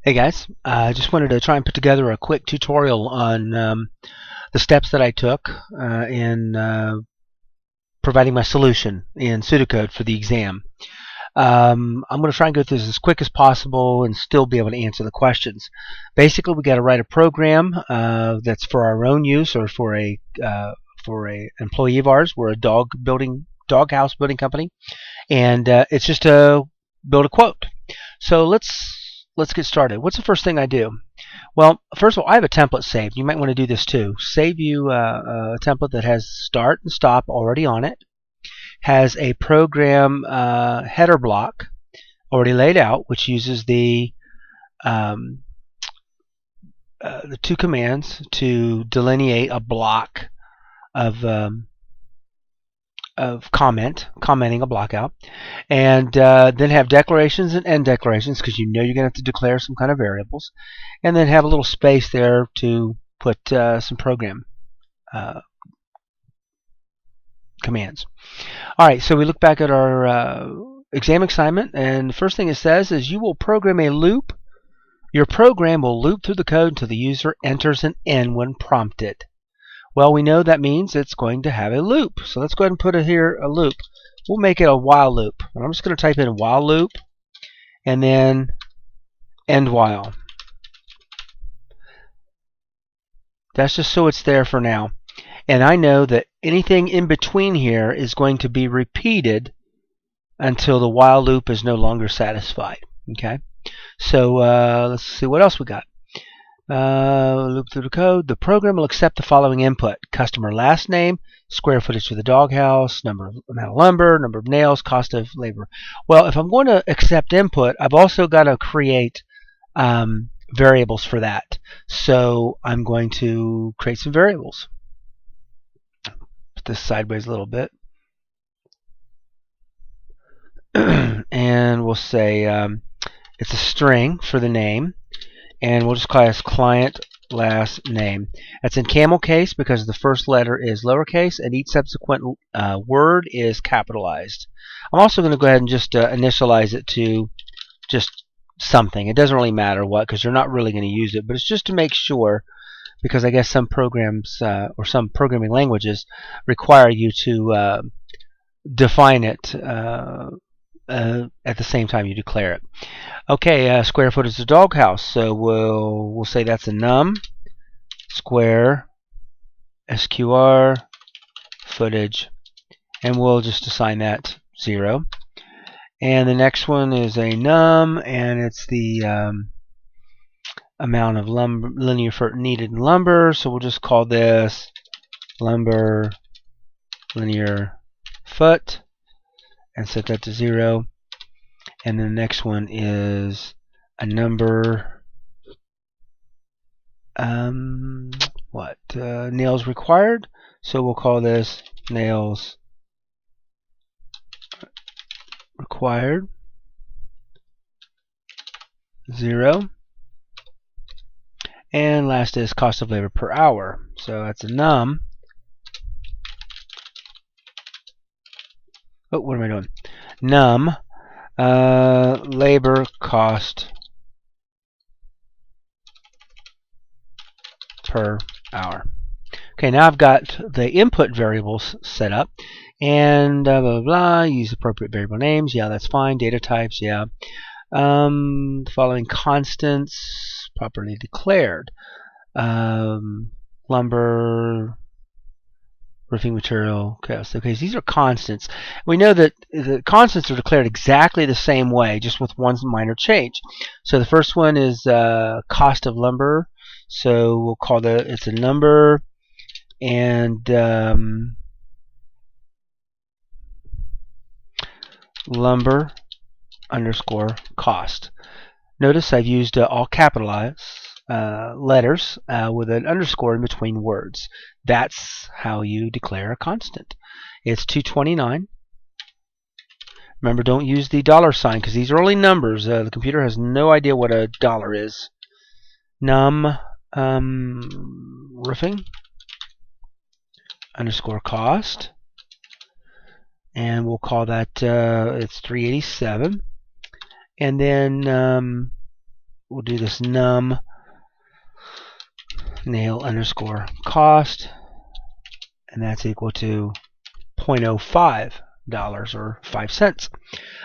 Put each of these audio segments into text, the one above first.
Hey guys, I just wanted to try and put together a quick tutorial on the steps that I took in providing my solution in pseudocode for the exam. I'm going to try and go through this as quick as possible and still be able to answer the questions. Basically, we got to write a program that's for our own use or for a employee of ours. We're a dog house building company, and it's just to build a quote. So let's get started. What's the first thing I do? Well, first of all, I have a template saved. You might want to do this too. Save you a template that has start and stop already on it, has a program header block already laid out, which uses the two commands to delineate a block of commenting a block out, and then have declarations and end declarations, because you know you're going to have to declare some kind of variables, and then have a little space there to put some program commands. Alright, so we look back at our exam assignment, and the first thing it says is you will program a loop. Your program will loop through the code until the user enters an N when prompted. Well, we know that means it's going to have a loop. So let's go ahead and put here a loop. We'll make it a while loop. And I'm just going to type in while loop and then end while. That's just so it's there for now. And I know that anything in between here is going to be repeated until the while loop is no longer satisfied. Okay? So let's see what else we got. Loop through the code. The program will accept the following input: customer last name, square footage for the doghouse, amount of lumber, number of nails, cost of labor. Well, if I'm going to accept input, I've also got to create variables for that. So I'm going to create some variables. Put this sideways a little bit. And we'll say it's a string for the name. And we'll just call it client last name. That's in camel case because the first letter is lowercase and each subsequent word is capitalized. I'm also going to go ahead and just initialize it to just something. It doesn't really matter what, because you're not really going to use it, but it's just to make sure, because I guess some programs or some programming languages require you to define it at the same time you declare it. Okay, square footage is a doghouse, so we'll say that's a num square sqr footage, and we'll just assign that 0. And the next one is a num, and it's the amount of lumber, linear foot needed in lumber, so we'll just call this lumber linear foot and set that to 0. And then the next one is a number nails required, so we'll call this nails required 0. And last is cost of labor per hour, so that's a num. Oh, what am I doing? Num labor cost per hour. Okay, now I've got the input variables set up, and blah blah blah. Use appropriate variable names. Yeah, that's fine. Data types. Yeah. The following constants properly declared: lumber, roofing material. Okay, so these are constants. We know that the constants are declared exactly the same way, just with one minor change. So the first one is cost of lumber. So we'll call it's a number, and lumber underscore cost. Notice I've used all capitalized letters with an underscore in between words. That's how you declare a constant. It's 229. Remember, don't use the $sign because these are only numbers. The computer has no idea what a dollar is. Num roofing underscore cost, and we'll call that it's 387. And then we'll do this num nail underscore cost, and that's equal to $0.05 or 5 cents.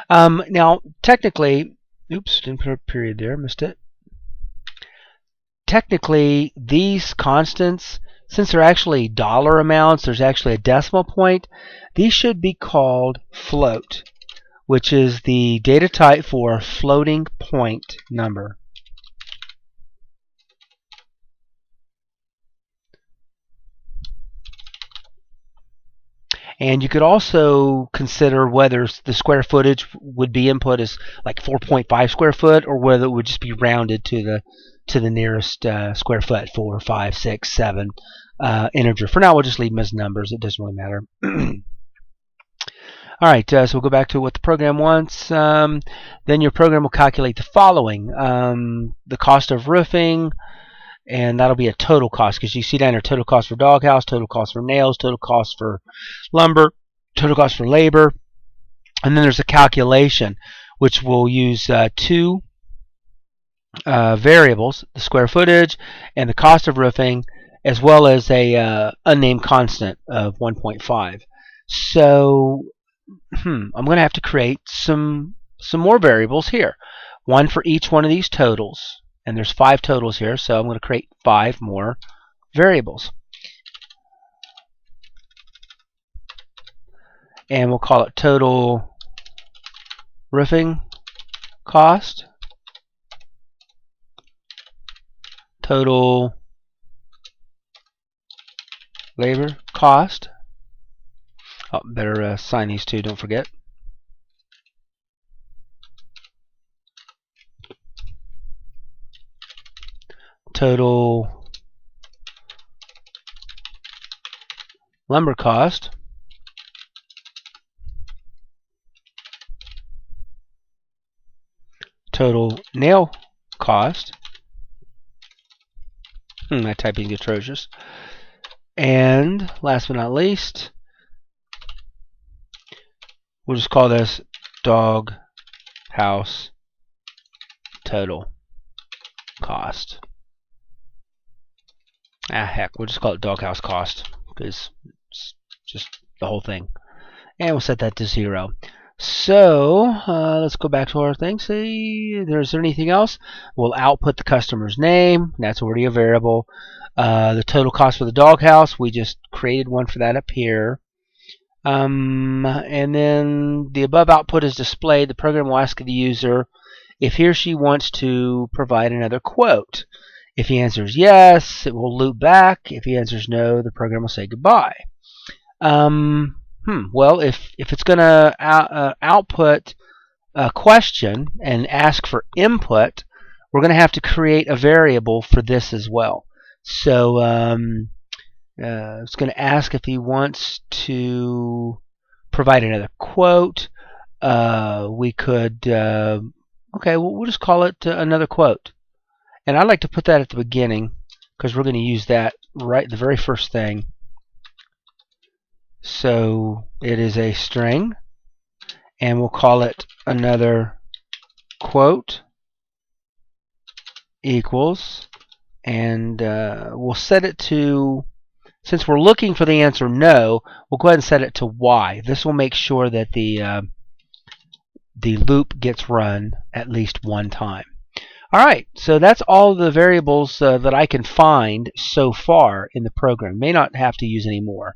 Now, technically, oops, didn't put a period there, missed it. Technically, these constants, since they're actually dollar amounts, there's actually a decimal point, these should be called float, which is the data type for floating point number. And you could also consider whether the square footage would be input as like 4.5 square foot, or whether it would just be rounded to the nearest square foot, 4, 5, 6, 7 integer. For now, we'll just leave them as numbers. It doesn't really matter. All right, so we'll go back to what the program wants. Then your program will calculate the following: the cost of roofing, and that'll be a total cost, because you see down there total cost for doghouse, total cost for nails, total cost for lumber, total cost for labor, and then there's a calculation which will use two variables, the square footage and the cost of roofing, as well as a unnamed constant of 1.5. So I'm going to have to create some more variables here, one for each one of these totals. And there's 5 totals here, so I'm going to create 5 more variables. And we'll call it total roofing cost, total labor cost. Oh, better assign these two, don't forget. Total lumber cost, total nail cost. My typing is atrocious. And last but not least, we'll just call this dog house total cost. Heck, we'll just call it doghouse cost, because it's just the whole thing. And we'll set that to 0. So let's go back to our thing. See, is there anything else? We'll output the customer's name. That's already a variable. The total cost for the doghouse, we just created one for that up here. And then the above output is displayed. The program will ask the user if he or she wants to provide another quote. If he answers yes, it will loop back. If he answers no, the program will say goodbye. Well, if it's going to output a question and ask for input, we're going to have to create a variable for this as well. So it's going to ask if he wants to provide another quote. We could, okay, we'll just call it another quote. And I'd like to put that at the beginning, because we're going to use that right the very first thing. So it is a string, and we'll call it another quote equals, and we'll set it to, since we're looking for the answer no, we'll go ahead and set it to y. This will make sure that the loop gets run at least one time. Alright, so that's all the variables that I can find so far in the program. May not have to use any more,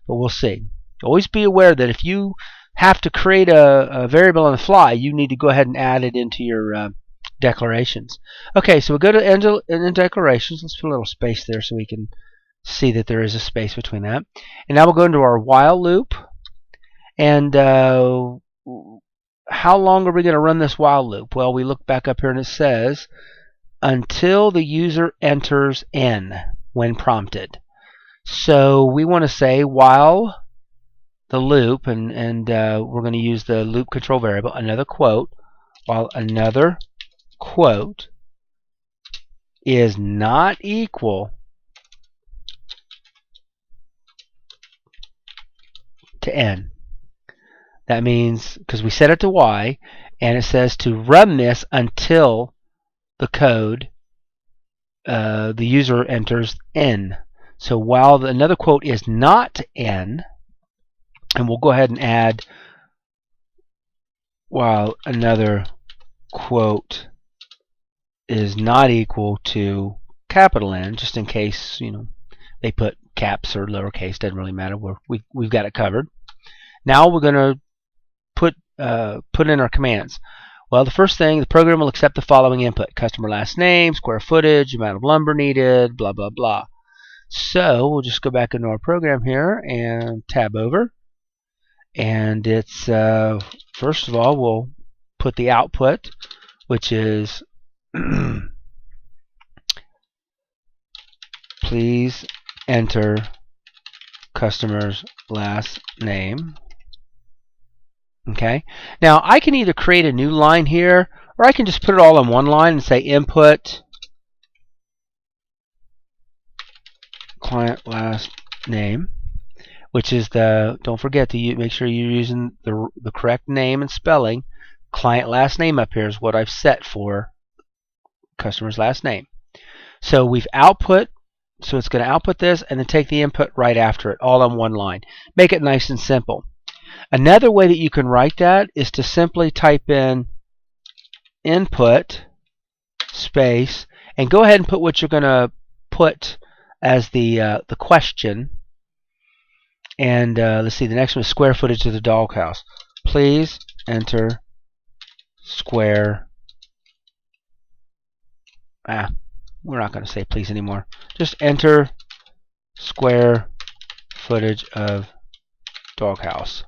but we'll see. Always be aware that if you have to create a variable on the fly, you need to go ahead and add it into your declarations. Okay, so we'll go to end declarations. Let's put a little space there so we can see that there is a space between that. And now we'll go into our while loop. And how long are we going to run this while loop? Well, we look back up here and it says until the user enters n when prompted. So we want to say while the loop, and we're going to use the loop control variable, another quote, while another quote is not equal to n. That means, because we set it to y, and it says to run this until the code, the user enters N. So while another quote is not N, and we'll go ahead and add while another quote is not equal to capital N, just in case they put caps or lowercase, doesn't really matter. We've got it covered. Now we're going to put in our commands. Well, the first thing, the program will accept the following input: customer last name, square footage, amount of lumber needed, blah blah blah. So we'll just go back into our program here and tab over, and it's first of all we'll put the output, which is please enter customer's last name. Okay. Now I can either create a new line here, or I can just put it all in one line and say input client last name, which is don't forget to make sure you're using the correct name and spelling. Client last name up here is what I've set for customer's last name. So we've output, so it's going to output this and then take the input right after it, all on one line. Make it nice and simple. Another way that you can write that is to simply type in input space and go ahead and put what you're going to put as the question. And let's see, the next one is square footage of the doghouse. Please enter square. We're not going to say please anymore. Just enter square footage of doghouse.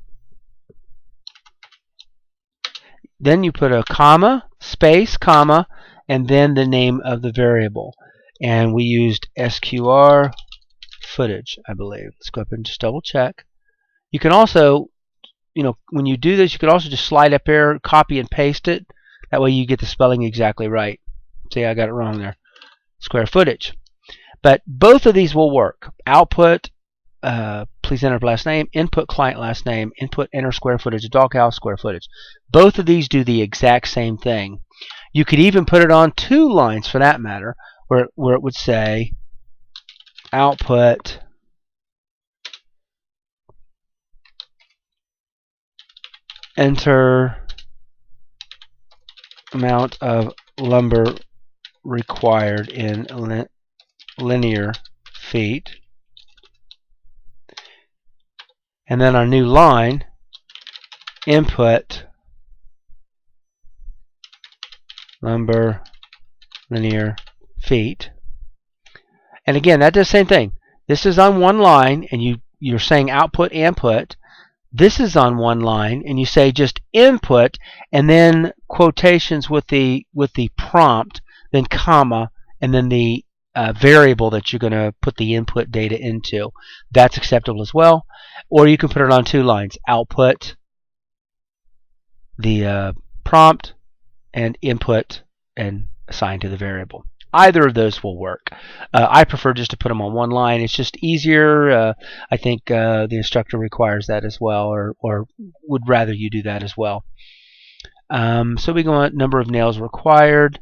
Then you put a comma, space, comma, and then the name of the variable. And we used SQR footage, I believe. Let's go up and just double check. You can also, when you do this, you can also just slide up here, copy and paste it. That way you get the spelling exactly right. See, I got it wrong there. Square footage. But both of these will work. Output, please enter last name, input client last name, input enter square footage of doghouse, square footage. Both of these do the exact same thing. You could even put it on two lines for that matter, where it would say output enter amount of lumber required in linear feet. And then our new line, input lumber linear feet. And again, that does the same thing. This is on one line, and you're saying output input. This is on one line, and you say just input, and then quotations with the prompt, then comma, and then the variable that you're going to put the input data into. That's acceptable as well. Or you can put it on two lines: output, the prompt, and input, and assign to the variable. Either of those will work. I prefer just to put them on one line. It's just easier. I think the instructor requires that as well, or would rather you do that as well. So we go on number of nails required.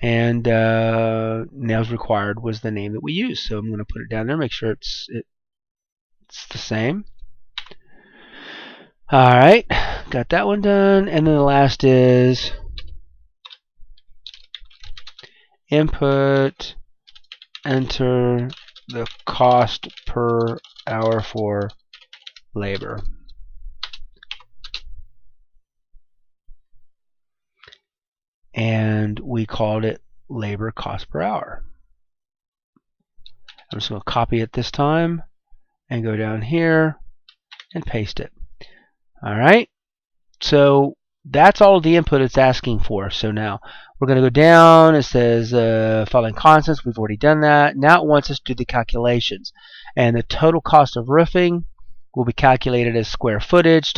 And nails required was the name that we used, so I'm going to put it down there, make sure it's the same. Alright, got that one done. And then the last is input enter the cost per hour for labor. And we called it labor cost per hour. I'm just going to copy it this time and go down here and paste it. Alright, so that's all of the input it's asking for. So now we're going to go down. It says following constants. We've already done that. Now it wants us to do the calculations. And the total cost of roofing will be calculated as square footage